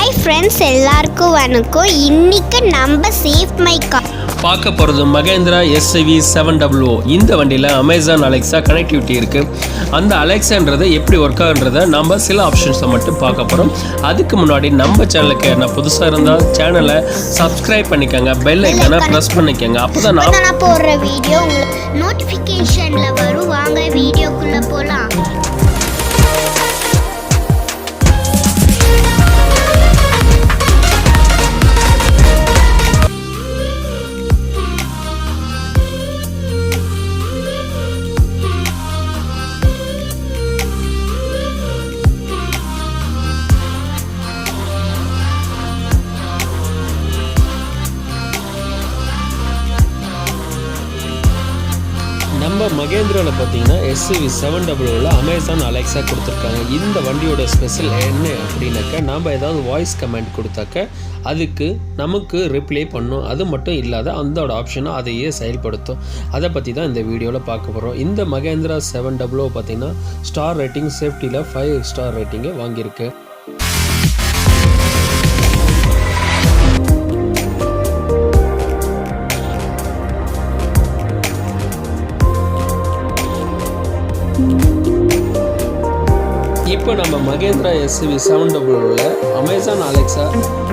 Hi friends, எல்லாருக்கும் வணக்கம். இன்னைக்கு நம்ம சேஃப் மை கார் பார்க்க போகிறது மகேந்திரா SV 700. இந்த வண்டியில் அமேசான் அலெக்ஸா கனெக்டிவிட்டி இருக்குது. அந்த அலெக்ஸான்றதை எப்படி ஒர்க் ஆகுன்றதை நம்ம சில ஆப்ஷன்ஸை மட்டும் பார்க்க போகிறோம். அதுக்கு முன்னாடி நம்ம சேனலுக்கு என்ன புதுசாக இருந்தால் சேனலை சப்ஸ்கிரைப் பண்ணிக்கோங்க, பெல் ஐக்கானை ப்ரெஸ் பண்ணிக்கோங்க. அப்போ தான் நான் போடுற வீடியோ உங்களுக்கு நோட்டிஃபிகேஷனில் வரும். வாங்க வீடியோக்குள்ளே போகலாம். நம்ம மகேந்திராவில் பார்த்தீங்கன்னா SV 700 அமேசான் அலெக்ஸா கொடுத்துருக்காங்க. இந்த வண்டியோட ஸ்பெஷல் என்ன அப்படின்னாக்கா, நாம் ஏதாவது வாய்ஸ் கமெண்ட் கொடுத்தாக்க அதுக்கு நமக்கு ரிப்ளை பண்ணும். அது மட்டும் இல்லாத அந்த ஆப்ஷனை அதையே செயல்படுத்தும். அதை பற்றி தான் இந்த வீடியோவில் பார்க்க போகிறோம். இந்த மகேந்திரா 700 பார்த்திங்கன்னா ஸ்டார் ரேட்டிங் சேஃப்டியில் 5 ஸ்டார் ரேட்டிங்கை வாங்கியிருக்கு. இப்போ நம்ம Mahindra SV 700 Amazon Alexa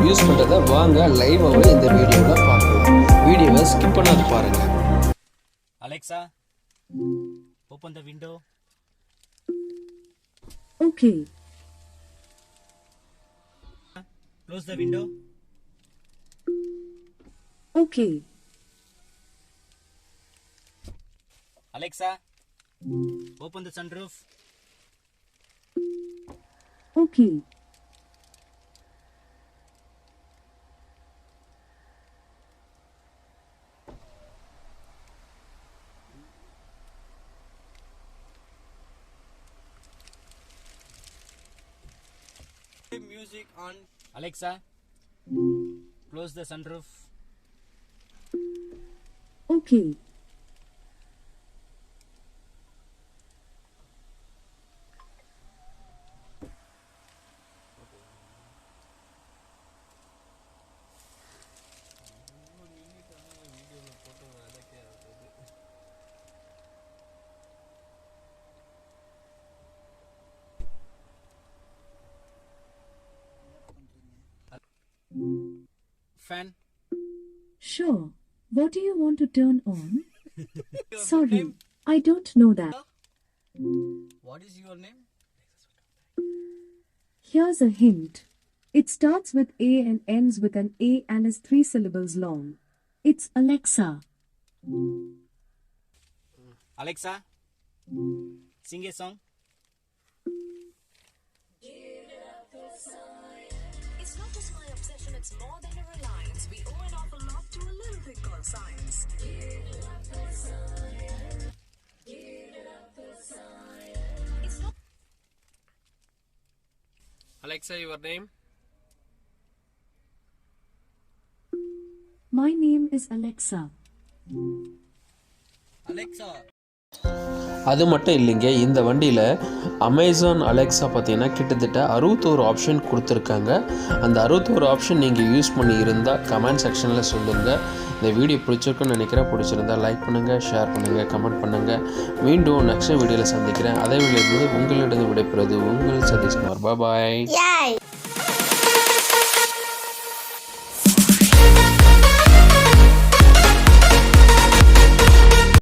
use பண்ணுறதை வாங்க லைவாகவே இந்த வீடியோவில் பார்க்கலாம். வீடியோவை ஸ்கிப் பண்ணாது பாருங்கள். Alexa, open the window. Okay. Close the window. Okay. Alexa, open the sunroof. Okay. Music on. Alexa, close the sunroof. Okay. Fan. Sure. What do you want to turn on? Sorry, I don't know that. What is your name? Here's a hint. It starts with A and ends with an A and is 3 syllables long. It's Alexa. Alexa, sing a song. It's not just my obsession, it's more than a reliance. We owe an awful lot to a little thing called science. It's not Alexa, your name? My name is Alexa. Alexa. அது மட்டும் இல்லைங்க, இந்த வண்டியில் Amazon Alexa பார்த்தீங்கன்னா கிட்டத்தட்ட 61 option கொடுத்துருக்காங்க. அந்த 61 option நீங்கள் யூஸ் பண்ணி இருந்தால் கமெண்ட் செக்ஷனில் சொல்லுங்கள். இந்த வீடியோ பிடிச்சிருக்குன்னு நினைக்கிறேன். பிடிச்சிருந்தால் லைக் பண்ணுங்கள், ஷேர் பண்ணுங்கள், கமெண்ட் பண்ணுங்கள். மீண்டும் நெக்ஸ்ட் வீடியோவில் சந்திக்கிறேன். அதே வீடியோவில் உங்களிடம் விடைபெறுவது உங்கள் சதீஷ்குமார். பாய்.